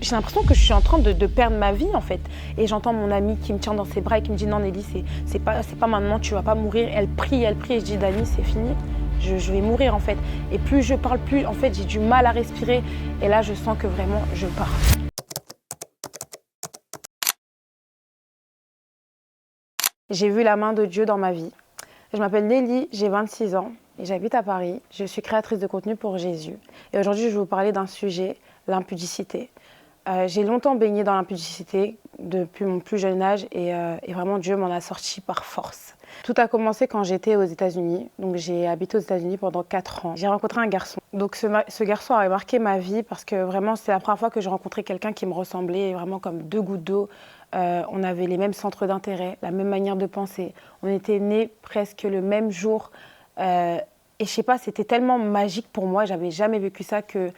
J'ai l'impression que je suis en train de perdre ma vie en fait. Et j'entends mon amie qui me tient dans ses bras et qui me dit non Nelly, c'est pas maintenant, tu vas pas mourir. Elle prie et je dis Dani, c'est fini. Je vais mourir en fait. Et plus je parle, plus en fait j'ai du mal à respirer. Et là je sens que vraiment je pars. J'ai vu la main de Dieu dans ma vie. Je m'appelle Nelly, j'ai 26 ans et j'habite à Paris. Je suis créatrice de contenu pour Jésus. Et aujourd'hui, je vais vous parler d'un sujet, l'impudicité. J'ai longtemps baigné dans l'impudicité depuis mon plus jeune âge et vraiment Dieu m'en a sorti par force. Tout a commencé quand j'étais aux États-Unis. Donc j'ai habité aux États-Unis pendant 4 ans. J'ai rencontré un garçon. Donc ce garçon a marqué ma vie parce que vraiment c'est la première fois que j'ai rencontré quelqu'un qui me ressemblait vraiment comme deux gouttes d'eau. On avait les mêmes centres d'intérêt, la même manière de penser. On était nés presque le même jour. Et je sais pas, c'était tellement magique pour moi. J'avais jamais vécu ça que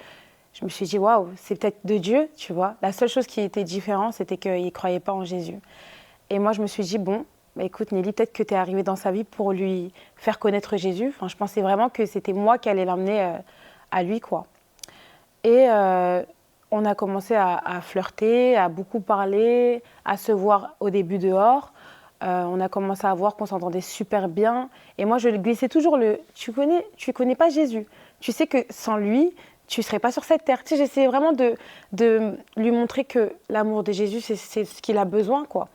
je me suis dit, waouh, c'est peut-être de Dieu, tu vois. La seule chose qui était différente, c'était qu'il ne croyait pas en Jésus. Et moi, je me suis dit, bon, bah, écoute Nelly, peut-être que tu es arrivée dans sa vie pour lui faire connaître Jésus. Enfin, je pensais vraiment que c'était moi qui allais l'emmener à lui, quoi. Et on a commencé à flirter, à beaucoup parler, à se voir au début dehors. On a commencé à voir qu'on s'entendait super bien. Et moi, je lui glissais toujours tu connais pas Jésus. Tu sais que sans lui, tu ne serais pas sur cette terre. Tu sais, j'essayais vraiment de lui montrer que l'amour de Jésus, c'est ce qu'il a besoin, quoi.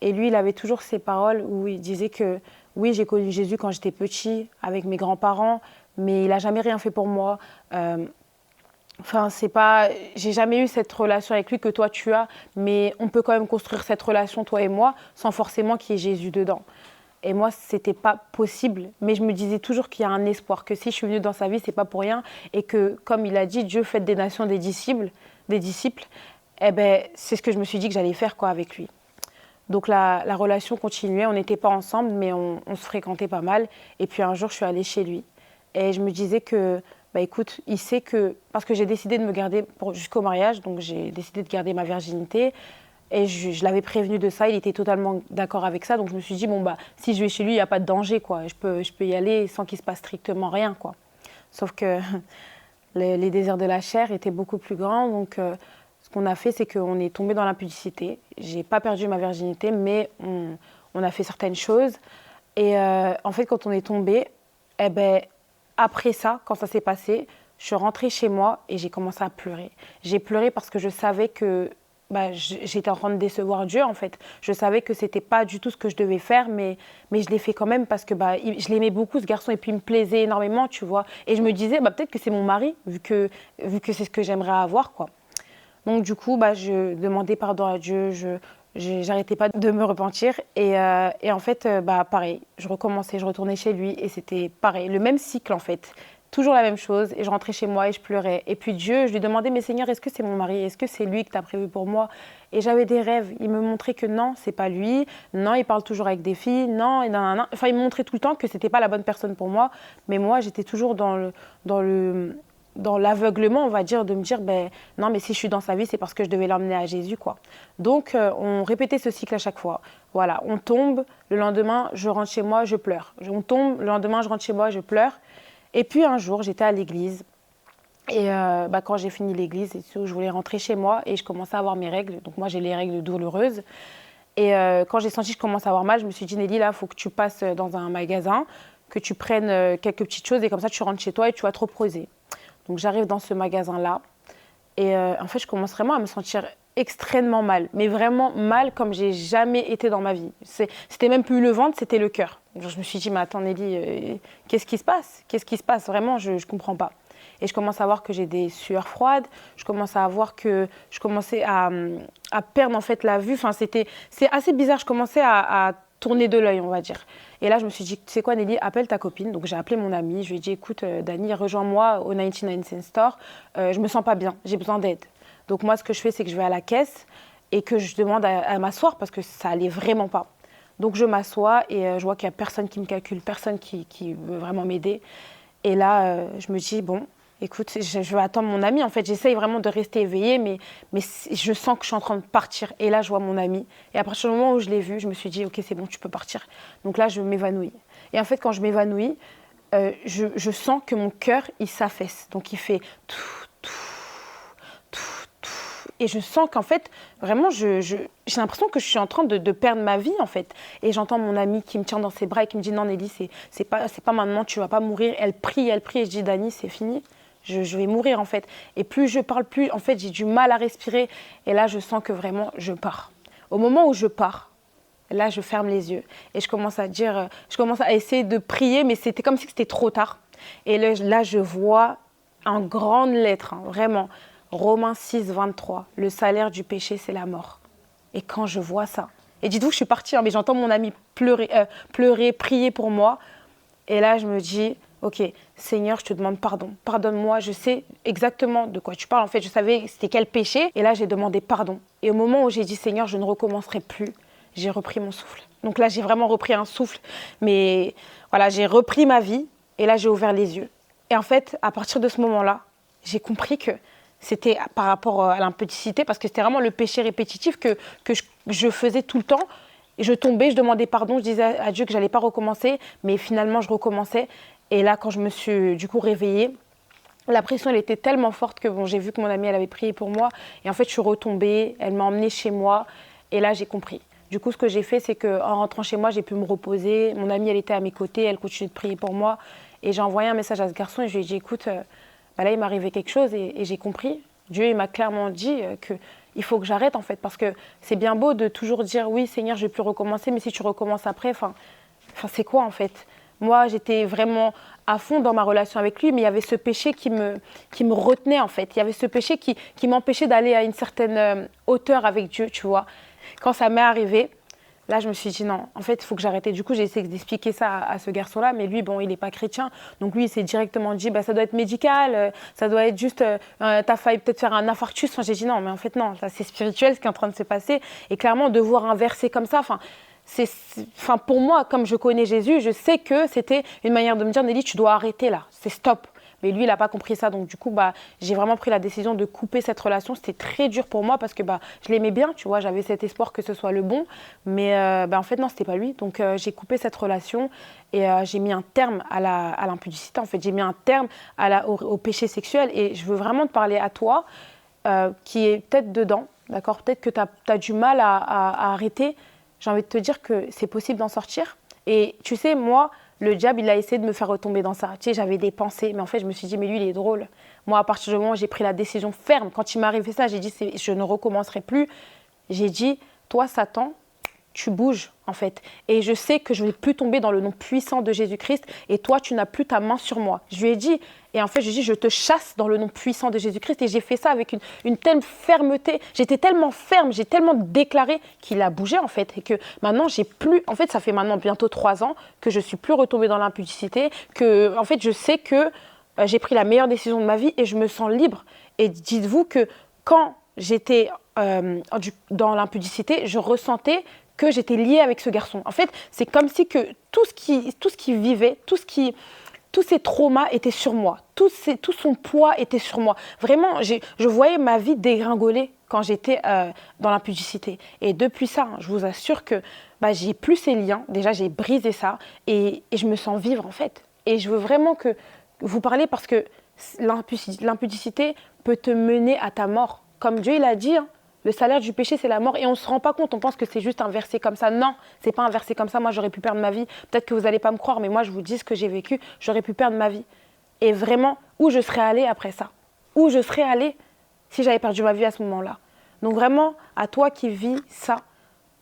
Et lui, il avait toujours ces paroles où il disait que oui, j'ai connu Jésus quand j'étais petit, avec mes grands-parents, mais il n'a jamais rien fait pour moi. Enfin, j'ai jamais eu cette relation avec lui que toi tu as, mais on peut quand même construire cette relation, toi et moi, sans forcément qu'il y ait Jésus dedans. Et moi, c'était pas possible, mais je me disais toujours qu'il y a un espoir, que si je suis venue dans sa vie, c'est pas pour rien, et que, comme il a dit, Dieu fait des nations des disciples, eh ben, c'est ce que je me suis dit que j'allais faire, quoi, avec lui. Donc la relation continuait, on n'était pas ensemble, mais on se fréquentait pas mal. Et puis un jour, je suis allée chez lui, et je me disais que, bah écoute, il sait que, parce que j'ai décidé de me garder jusqu'au mariage, donc j'ai décidé de garder ma virginité. Et je l'avais prévenu de ça, il était totalement d'accord avec ça. Donc je me suis dit, bon, bah, si je vais chez lui, il n'y a pas de danger, quoi. Je peux y aller sans qu'il se passe strictement rien, quoi. Sauf que les désirs de la chair étaient beaucoup plus grands. Donc ce qu'on a fait, c'est qu'on est tombé dans l'impudicité. J'ai pas perdu ma virginité, mais on a fait certaines choses. Et en fait, quand on est tombé, eh ben, après ça, quand ça s'est passé, je suis rentrée chez moi et j'ai commencé à pleurer. J'ai pleuré parce que je savais que j'étais en train de décevoir Dieu, en fait. Je savais que c'était pas du tout ce que je devais faire, mais je l'ai fait quand même parce que je l'aimais beaucoup, ce garçon, et puis il me plaisait énormément, tu vois. Et je me disais, peut-être que c'est mon mari, vu que c'est ce que j'aimerais avoir, quoi. Donc du coup, je demandais pardon à Dieu, j'arrêtais pas de me repentir. Et en fait, pareil, je recommençais, je retournais chez lui et c'était pareil, le même cycle en fait. Toujours la même chose, et je rentrais chez moi et je pleurais. Et puis Dieu, je lui demandais, mais Seigneur, est-ce que c'est mon mari? Est-ce que c'est lui que tu as prévu pour moi? Et j'avais des rêves. Il me montrait que non, c'est pas lui. Non, il parle toujours avec des filles. Non, et nan. Enfin, il me montrait tout le temps que c'était pas la bonne personne pour moi. Mais moi, j'étais toujours dans l'aveuglement, on va dire, de me dire, non, mais si je suis dans sa vie, c'est parce que je devais l'emmener à Jésus, quoi. Donc, on répétait ce cycle à chaque fois. Voilà, on tombe, le lendemain, je rentre chez moi, je pleure. On tombe, le lendemain, je rentre chez moi, je pleure. Et puis un jour, j'étais à l'église et quand j'ai fini l'église, je voulais rentrer chez moi et je commençais à avoir mes règles. Donc moi, j'ai les règles douloureuses. Et quand j'ai senti que je commençais à avoir mal, je me suis dit, Nelly, là, il faut que tu passes dans un magasin, que tu prennes quelques petites choses et comme ça, tu rentres chez toi et tu vas te reposer. Donc j'arrive dans ce magasin-là et en fait, je commence vraiment à me sentir extrêmement mal, mais vraiment mal comme j'ai jamais été dans ma vie. C'était même plus le ventre, c'était le cœur. Je me suis dit, mais attends Nelly, qu'est-ce qui se passe? Qu'est-ce qui se passe? Vraiment, je ne comprends pas. Et je commence à voir que j'ai des sueurs froides, je commence à voir que je commençais à perdre en fait la vue. Enfin, c'est assez bizarre, je commençais à tourner de l'œil, on va dire. Et là, je me suis dit, tu sais quoi Nelly, appelle ta copine. Donc j'ai appelé mon amie, je lui ai dit, écoute Dani, rejoins-moi au 99 Cent Store, je me sens pas bien, j'ai besoin d'aide. Donc moi, ce que je fais, c'est que je vais à la caisse et que je demande à m'asseoir parce que ça allait vraiment pas. Donc je m'assois et je vois qu'il n'y a personne qui me calcule, personne qui veut vraiment m'aider. Et là, je me dis, bon, écoute, je vais attendre mon ami. En fait, j'essaye vraiment de rester éveillée, mais je sens que je suis en train de partir. Et là, je vois mon ami. Et à partir du moment où je l'ai vu, je me suis dit, ok, c'est bon, tu peux partir. Donc là, je m'évanouis. Et en fait, quand je m'évanouis, je sens que mon cœur, il s'affaisse. Donc il fait tout. Et je sens qu'en fait, vraiment, j'ai l'impression que je suis en train de perdre ma vie, en fait. Et j'entends mon amie qui me tient dans ses bras et qui me dit « Non, Nelly, c'est pas maintenant, tu vas pas mourir. » Elle prie. Et je dis « Dani, c'est fini. Je vais mourir, en fait. » Et plus je parle, plus, en fait, j'ai du mal à respirer. Et là, je sens que vraiment, je pars. Au moment où je pars, là, je ferme les yeux. Et je commence à essayer de prier, mais c'était comme si c'était trop tard. Et là, je vois en grandes lettres, hein, vraiment, Romains 6, 23, le salaire du péché, c'est la mort. Et quand je vois ça, et dites-vous que je suis partie, hein, mais j'entends mon ami pleurer, prier pour moi. Et là, je me dis, ok, Seigneur, je te demande pardon. Pardonne-moi, je sais exactement de quoi tu parles. En fait, je savais c'était quel péché. Et là, j'ai demandé pardon. Et au moment où j'ai dit, Seigneur, je ne recommencerai plus, j'ai repris mon souffle. Donc là, j'ai vraiment repris un souffle. Mais voilà, j'ai repris ma vie. Et là, j'ai ouvert les yeux. Et en fait, à partir de ce moment-là, j'ai compris que c'était par rapport à l'impudicité, parce que c'était vraiment le péché répétitif que je faisais tout le temps. Et je tombais, je demandais pardon, je disais à Dieu que je n'allais pas recommencer, mais finalement, je recommençais. Et là, quand je me suis du coup réveillée, la pression, elle était tellement forte que bon, j'ai vu que mon amie, elle avait prié pour moi. Et en fait, je suis retombée, elle m'a emmenée chez moi. Et là, j'ai compris. Du coup, ce que j'ai fait, c'est qu'en rentrant chez moi, j'ai pu me reposer. Mon amie, elle était à mes côtés, elle continuait de prier pour moi. Et j'ai envoyé un message à ce garçon et je lui ai dit, écoute, là, il m'est arrivé quelque chose et j'ai compris. Dieu, il m'a clairement dit qu'il faut que j'arrête, en fait, parce que c'est bien beau de toujours dire, oui, Seigneur, je ne vais plus recommencer, mais si tu recommences après, enfin, c'est quoi, en fait? Moi, j'étais vraiment à fond dans ma relation avec lui, mais il y avait ce péché qui me retenait, en fait. Il y avait ce péché qui m'empêchait d'aller à une certaine hauteur avec Dieu, tu vois. Quand ça m'est arrivé, là, je me suis dit non, en fait, il faut que j'arrête. Du coup, j'ai essayé d'expliquer ça à ce garçon-là, mais lui, bon, il n'est pas chrétien. Donc lui, il s'est directement dit, bah, ça doit être médical, ça doit être juste, t'as failli peut-être faire un infarctus. Enfin, j'ai dit non, mais en fait, non, c'est spirituel ce qui est en train de se passer. Et clairement, de voir un verset comme ça, pour moi, comme je connais Jésus, je sais que c'était une manière de me dire, Nelly, tu dois arrêter là, c'est stop. Mais lui, il n'a pas compris ça. Donc, du coup, j'ai vraiment pris la décision de couper cette relation. C'était très dur pour moi parce que je l'aimais bien, tu vois. J'avais cet espoir que ce soit le bon. Mais en fait, non, ce n'était pas lui. Donc, j'ai coupé cette relation et j'ai mis un terme à l'impudicité. En fait, j'ai mis un terme au péché sexuel. Et je veux vraiment te parler à toi qui est peut-être dedans, d'accord. Peut-être que tu as du mal à arrêter. J'ai envie de te dire que c'est possible d'en sortir. Et tu sais, moi, le diable, il a essayé de me faire retomber dans ça. Tu sais, j'avais des pensées, mais en fait, je me suis dit, mais lui, il est drôle. Moi, à partir du moment où j'ai pris la décision ferme, quand il m'est arrivé ça, j'ai dit, je ne recommencerai plus. J'ai dit, toi, Satan, tu bouges, en fait. Et je sais que je ne vais plus tomber dans le nom puissant de Jésus-Christ. Et toi, tu n'as plus ta main sur moi. Je lui ai dit, et en fait, je lui ai dit, je te chasse dans le nom puissant de Jésus-Christ. Et j'ai fait ça avec une telle fermeté. J'étais tellement ferme, j'ai tellement déclaré qu'il a bougé, en fait. Et que maintenant, j'ai plus... En fait, ça fait maintenant bientôt 3 ans que je ne suis plus retombée dans l'impudicité. Que, en fait, je sais que j'ai pris la meilleure décision de ma vie et je me sens libre. Et dites-vous que quand j'étais dans l'impudicité, je ressentais que j'étais liée avec ce garçon. En fait, c'est comme si que tout ce qui vivait, tous ces traumas étaient sur moi. Tout son poids était sur moi. Vraiment, je voyais ma vie dégringoler quand j'étais dans l'impudicité. Et depuis ça, je vous assure que j'ai plus ces liens. Déjà, j'ai brisé ça et je me sens vivre, en fait. Et je veux vraiment que vous parlez parce que l'impudicité peut te mener à ta mort. Comme Dieu, il a dit, hein, le salaire du péché, c'est la mort. Et on ne se rend pas compte, on pense que c'est juste un verset comme ça. Non, ce n'est pas un verset comme ça. Moi, j'aurais pu perdre ma vie. Peut-être que vous n'allez pas me croire, mais moi, je vous dis ce que j'ai vécu. J'aurais pu perdre ma vie. Et vraiment, où je serais allée après ça? Où je serais allée si j'avais perdu ma vie à ce moment-là? Donc vraiment, à toi qui vis ça,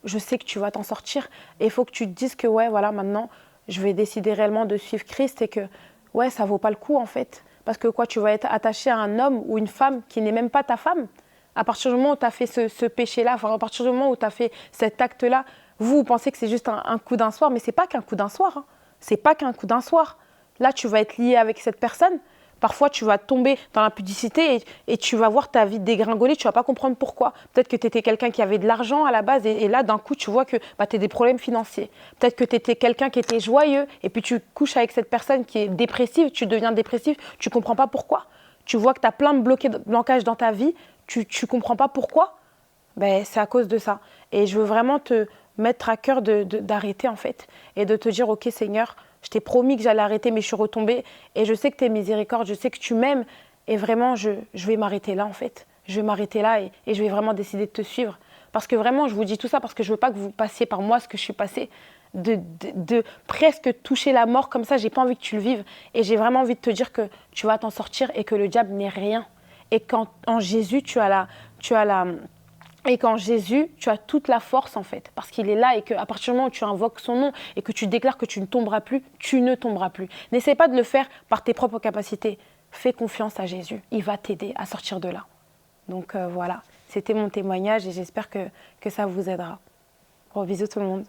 je sais que tu vas t'en sortir. Et il faut que tu te dises que, ouais, voilà, maintenant, je vais décider réellement de suivre Christ et que, ouais, ça ne vaut pas le coup, en fait. Parce que quoi, tu vas être attaché à un homme ou une femme qui n'est même pas ta femme. À partir du moment où tu as fait ce péché-là, à partir du moment où tu as fait cet acte-là, vous pensez que c'est juste un coup d'un soir, mais ce n'est pas qu'un coup d'un soir. Hein. C'est pas qu'un coup d'un soir. Là, tu vas être lié avec cette personne. Parfois, tu vas tomber dans l'impudicité et tu vas voir ta vie dégringoler. Tu ne vas pas comprendre pourquoi. Peut-être que tu étais quelqu'un qui avait de l'argent à la base et là, d'un coup, tu vois que tu as des problèmes financiers. Peut-être que tu étais quelqu'un qui était joyeux et puis tu couches avec cette personne qui est dépressive, tu deviens dépressif, tu ne comprends pas pourquoi. Tu vois que tu as plein de blocages dans ta vie. Tu ne comprends pas pourquoi? C'est à cause de ça. Et je veux vraiment te mettre à cœur d'arrêter, en fait. Et de te dire, ok Seigneur, je t'ai promis que j'allais arrêter, mais je suis retombée. Et je sais que tu es miséricorde, je sais que tu m'aimes. Et vraiment, je vais m'arrêter là, en fait. je vais m'arrêter là et je vais vraiment décider de te suivre. Parce que vraiment, je vous dis tout ça parce que je veux pas que vous passiez par moi ce que je suis passée, de presque toucher la mort comme ça. J'ai pas envie que tu le vives et j'ai vraiment envie de te dire que tu vas t'en sortir et que le diable n'est rien. Et qu'en Jésus, et qu'en Jésus, tu as toute la force en fait, parce qu'il est là et qu'à partir du moment où tu invoques son nom et que tu déclares que tu ne tomberas plus, tu ne tomberas plus. N'essaie pas de le faire par tes propres capacités. Fais confiance à Jésus, il va t'aider à sortir de là. Donc voilà, c'était mon témoignage et j'espère que ça vous aidera. Gros bisous tout le monde.